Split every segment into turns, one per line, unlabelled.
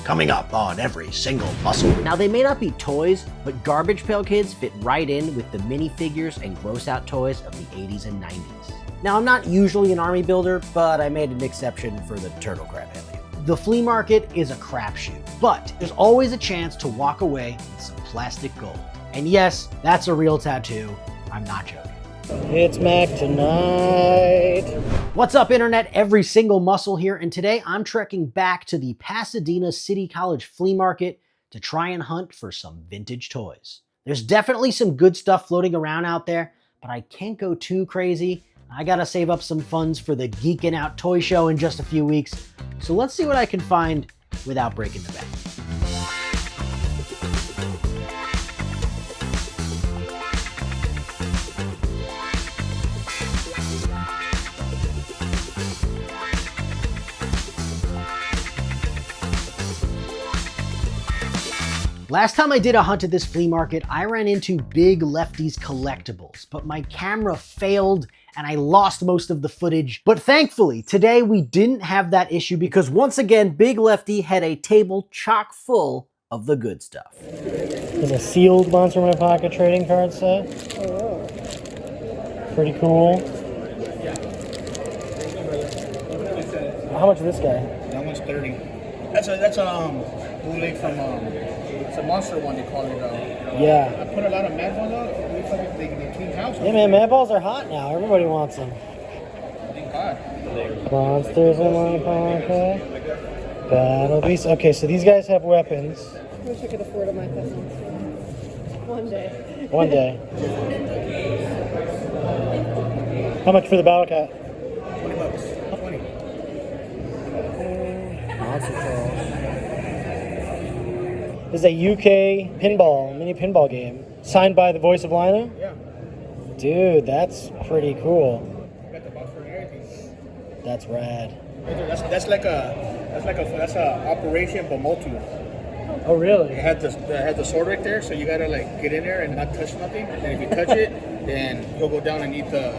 coming up on every single muscle. Now they may not be toys, but Garbage Pail Kids fit right in with the minifigures and gross out toys of the 80s and 90s. Now I'm not usually an army builder, but I made an exception for the turtle crab alien. The flea market is a crapshoot, but there's always a chance to walk away with some plastic gold. And yes, that's a real tattoo. I'm not joking.
It's Mac tonight.
What's up, internet? Every single muscle here, and today I'm trekking back to the Pasadena City College flea market to try and hunt for some vintage toys. There's definitely some good stuff floating around out there, but I can't go too crazy. I gotta save up some funds for the Geekin' Out toy show in just a few weeks, so let's see what I can find without breaking the bank. Last time I did a hunt at this flea market, I ran into big Leftyz Collectiblez, but my camera failed and I lost most of the footage. But thankfully, today we didn't have that issue because once again, Big Lefty had a table chock full of the good stuff.
There's a sealed Monster in My Pocket trading card set. Oh. Pretty cool. How much is this guy?
That one's 30. That's a bootleg from it's a monster one, they call it.
Yeah.
I put a lot of Mad Balls out. They clean house.
Yeah, man, Mad Balls are hot now. Everybody wants them.
Thank God.
Monsters in My Pocket. Battle Beasts. Okay, so these guys have weapons.
I wish I could afford a My Monster. One day.
One day. How much for the Battle Cat?
$20. 20.
Monster Troll. This is a UK pinball, mini pinball game. Signed by the voice of Lina?
Yeah.
Dude, that's pretty cool.
Got the box for everything.
That's rad.
That's a operation but MOTU.
Oh, really?
It had the sword right there, so you gotta like get in there and not touch nothing. And if you touch it, then he'll go down and eat the,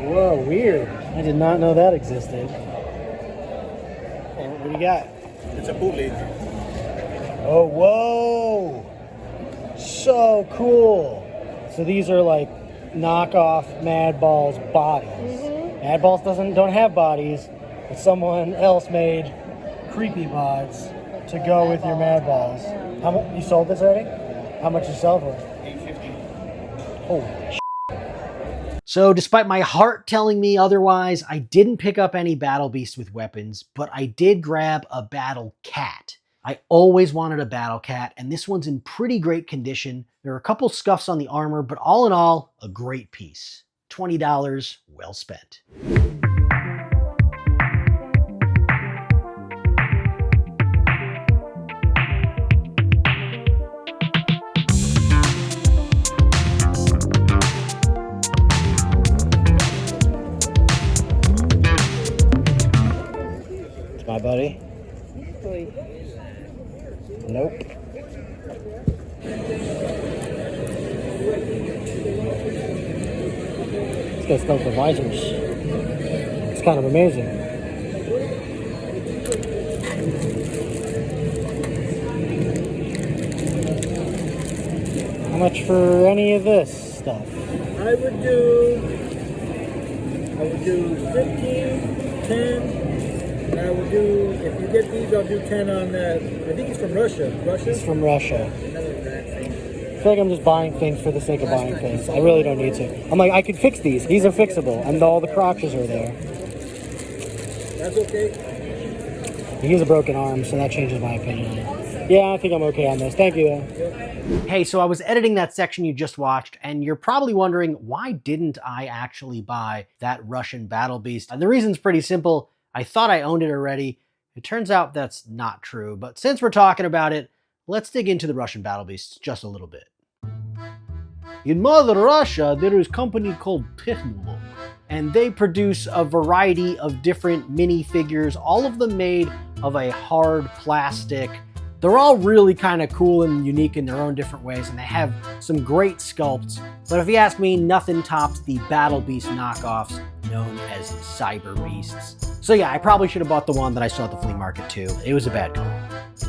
Whoa, weird. I did not know that existed. What do you got?
It's a bootleg.
Oh, whoa! So cool. So these are like knockoff Mad Balls bodies. Mm-hmm. Mad Balls don't have bodies, but someone else made Creepy Bods to go with your Mad Balls. How much you sold this already? How much you sell for?
$8.50.
Holy shit.
So despite my heart telling me otherwise, I didn't pick up any battle beasts with weapons, but I did grab a battle cat. I always wanted a battle cat, and this one's in pretty great condition. There are a couple scuffs on the armor, but all in all, a great piece. $20 well spent.
It's my buddy. Nope. This guy's got the visors. It's kind of amazing. How much for any of this stuff?
I would do 15, 10. I will do, if you get these, I'll do 10 on that. I think it's from Russia.
It's from Russia. I feel like I'm just buying things for the sake of buying things. I really don't need to. I'm like, I could fix these. These are fixable. And all the crotches are there.
That's okay.
He has a broken arm, so that changes my opinion on it. Yeah, I think I'm okay on this. Thank you, though.
Hey, so I was editing that section you just watched, and you're probably wondering, why didn't I actually buy that Russian battle beast? And the reason's pretty simple. I thought I owned it already. It turns out that's not true, but since we're talking about it, let's dig into the Russian battle beasts just a little bit. In Mother Russia, there is a company called Technolog, and they produce a variety of different minifigures, all of them made of a hard plastic. They're all really kind of cool and unique in their own different ways, and they have some great sculpts. But if you ask me, nothing tops the Battle Beast knockoffs known as Cyber Beasts. So yeah, I probably should have bought the one that I saw at the flea market too. It was a bad call.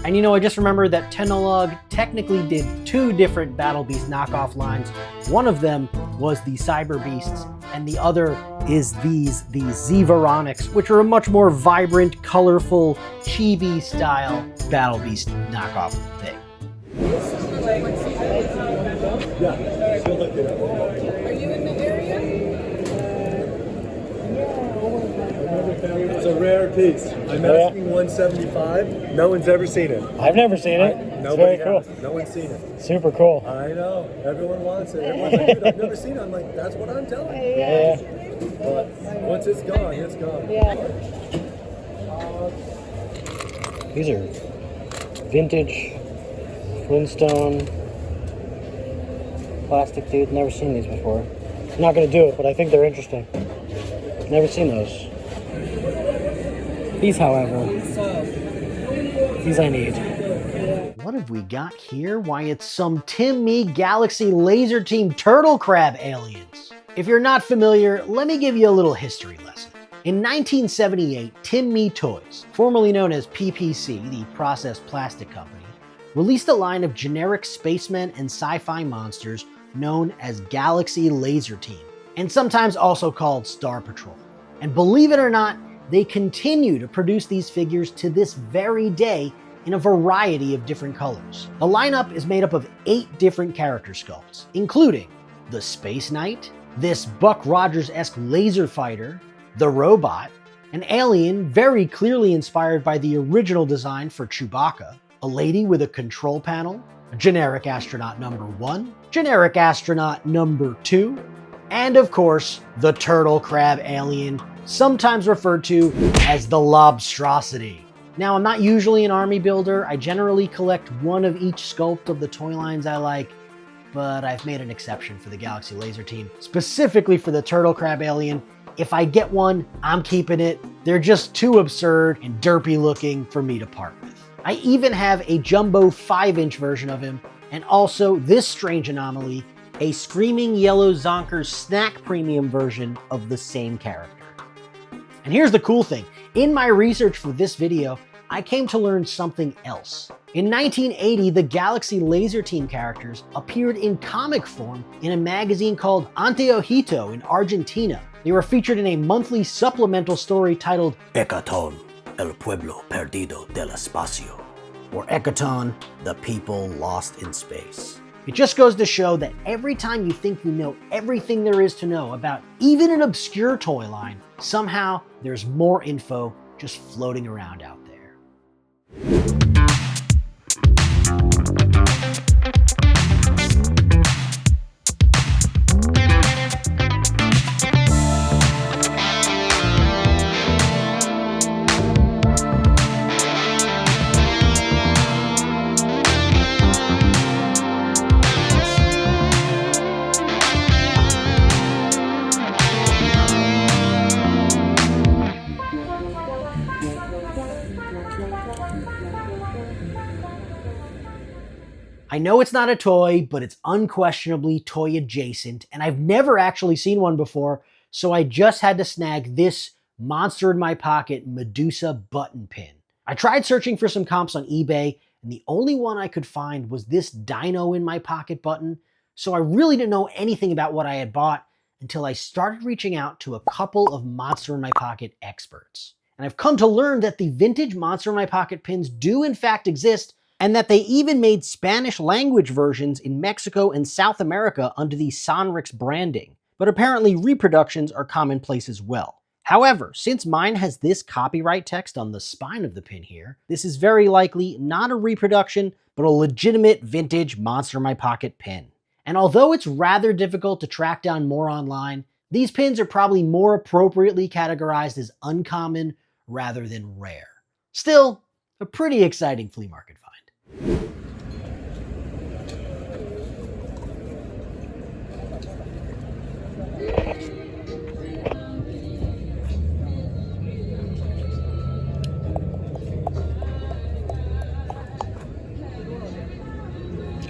And you know, I just remembered that Technolog technically did 2 different Battle Beast knockoff lines. One of them was the Cyber Beasts, and the other is the Z-Veronics, which are a much more vibrant, colorful, chibi style Battle Beast knockoff thing.
Yeah, she'll look it up.
Are you in the area?
It's a rare piece. I'm asking 175. No one's ever seen it.
I've never seen it. It's
Nobody
very cool.
has. No one's seen it.
Super cool.
I know. Everyone wants it. Everyone's like, dude, I've never seen it. I'm like, that's what I'm telling you.
Yeah.
But once it's gone, it's gone.
Yeah.
These are vintage Flintstone plastic dude. Never seen these before. I'm not gonna do it, but I think they're interesting. Never seen those. These, however, these I need.
What have we got here? Why, it's some TimMee Galaxy Laser Team Turtle Crab aliens. If you're not familiar, let me give you a little history lesson. In 1978, TimMee Toys, formerly known as PPC, the Processed Plastic Company, released a line of generic spacemen and sci-fi monsters known as Galaxy Laser Team, and sometimes also called Star Patrol. And believe it or not, they continue to produce these figures to this very day in a variety of different colors. The lineup is made up of 8 different character sculpts, including the Space Knight, this Buck Rogers-esque laser fighter, the robot, an alien very clearly inspired by the original design for Chewbacca, a lady with a control panel, a generic astronaut number 1, generic astronaut number 2, and of course, the turtle crab alien, sometimes referred to as the Lobstrocity. Now, I'm not usually an army builder. I generally collect one of each sculpt of the toy lines I like, but I've made an exception for the Galaxy Laser Team, specifically for the turtle crab alien. If I get one, I'm keeping it. They're just too absurd and derpy looking for me to part with. I even have a jumbo 5-inch version of him, and also this strange anomaly, a Screaming Yellow Zonkers Snack Premium version of the same character. And here's the cool thing. In my research for this video, I came to learn something else. In 1980, the Galaxy Laser Team characters appeared in comic form in a magazine called Anteojito in Argentina. They were featured in a monthly supplemental story titled Ekaton, el pueblo perdido del espacio, or Ekaton, the people lost in space. It just goes to show that every time you think you know everything there is to know about even an obscure toy line, somehow there's more info just floating around out there. I know it's not a toy, but it's unquestionably toy adjacent, and I've never actually seen one before, so I just had to snag this monster in my pocket Medusa button pin. I tried searching for some comps on eBay, and the only one I could find was this dino in my pocket button, so I really didn't know anything about what I had bought until I started reaching out to a couple of Monster in My Pocket experts. And I've come to learn that the vintage Monster in My Pocket pins do in fact exist, and that they even made Spanish language versions in Mexico and South America under the Sonrix branding, but apparently reproductions are commonplace as well. However, since mine has this copyright text on the spine of the pin here, this is very likely not a reproduction, but a legitimate vintage Monster in My Pocket pin. And although it's rather difficult to track down more online, these pins are probably more appropriately categorized as uncommon rather than rare. Still, a pretty exciting flea market find.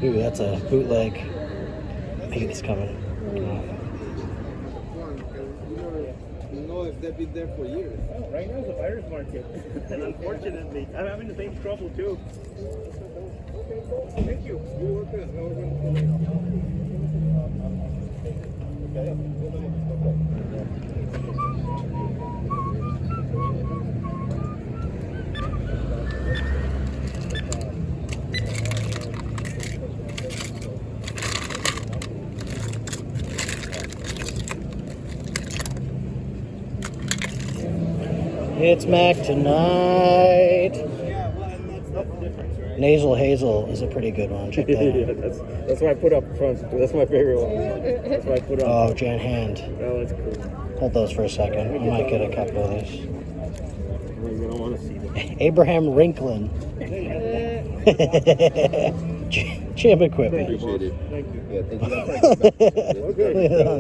Ooh, that's a bootleg. I think it's coming.
they've been there for years.
Oh, right now is a buyer's market. And unfortunately, I'm having the same trouble too. Thank you.
You're welcome.
It's Mac tonight.
Yeah, well, and that's the difference, right?
Nasal Hazel is a pretty good one. Check that out.
Yeah, that's why I put up front. That's my favorite one. That's why I put up.
Oh, Jan Hand.
Oh, that's cool.
Hold those for a second. I might get a couple of these.
I don't want to see them.
Abraham Rinklin. Jam equipment.
Appreciate it.
Thank you.
Yeah, thank you.
Okay.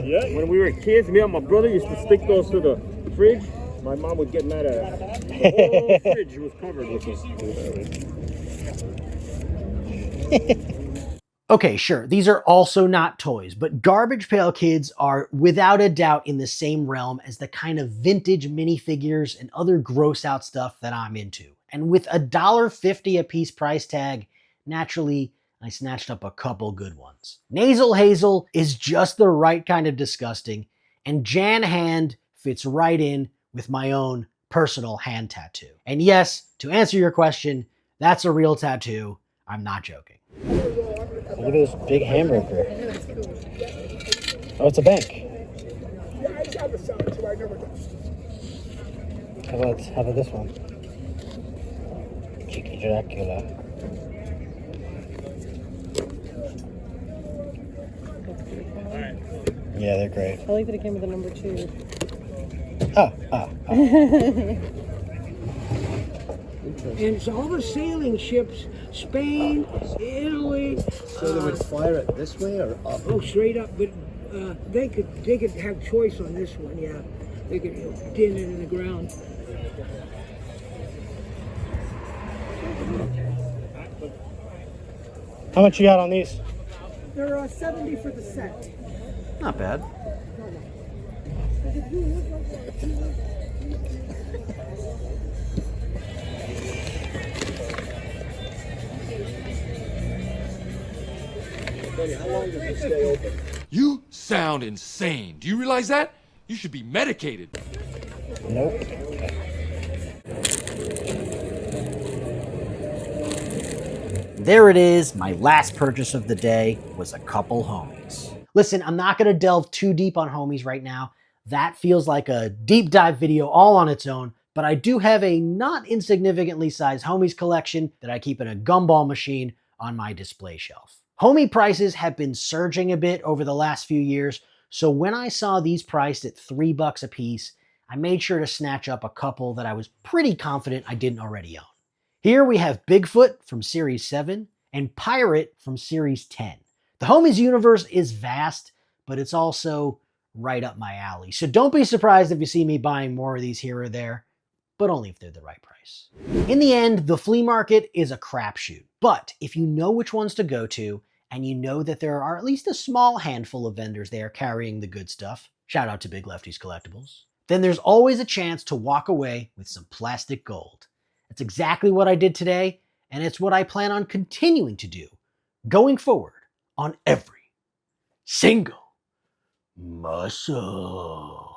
Yeah. When we were kids, me and my brother used to stick those to the fridge. My mom would get mad at us. The whole fridge was covered with them.
Okay, sure, these are also not toys, but Garbage Pail Kids are without a doubt in the same realm as the kind of vintage minifigures and other gross out stuff that I'm into. And with a $1.50 a piece price tag, naturally, I snatched up a couple good ones. Nasal Hazel is just the right kind of disgusting, and Jan Hand fits right in with my own personal hand tattoo. And yes, to answer your question, that's a real tattoo. I'm not joking.
Look at this big hamburger. Oh, it's a bank. How about this one? Cheeky Dracula. Yeah, they're great.
I like that it came with a number 2.
And it's all the sailing ships, Spain, Italy.
So they would fire it this way or up?
Oh, straight up. But they could have choice on this one. Yeah, they could din it in the ground.
How much you got on these?
They're 70 for the set.
Not bad.
How long does it stay open?
You sound insane. Do you realize that? You should be medicated.
Nope.
There it is. My last purchase of the day was a couple homies. Listen, I'm not going to delve too deep on homies right now. That feels like a deep dive video all on its own, but I do have a not insignificantly sized homies collection that I keep in a gumball machine on my display shelf. Homie prices have been surging a bit over the last few years, so when I saw these priced at $3 a piece, I made sure to snatch up a couple that I was pretty confident I didn't already own. Here we have Bigfoot from Series 7 and Pirate from Series 10. The homies universe is vast, but it's also right up my alley. So don't be surprised if you see me buying more of these here or there, but only if they're the right price. In the end, the flea market is a crapshoot, but if you know which ones to go to, and you know that there are at least a small handful of vendors there carrying the good stuff, shout out to Big Leftyz Collectiblez, then there's always a chance to walk away with some plastic gold. That's exactly what I did today, and it's what I plan on continuing to do going forward on every single muscle.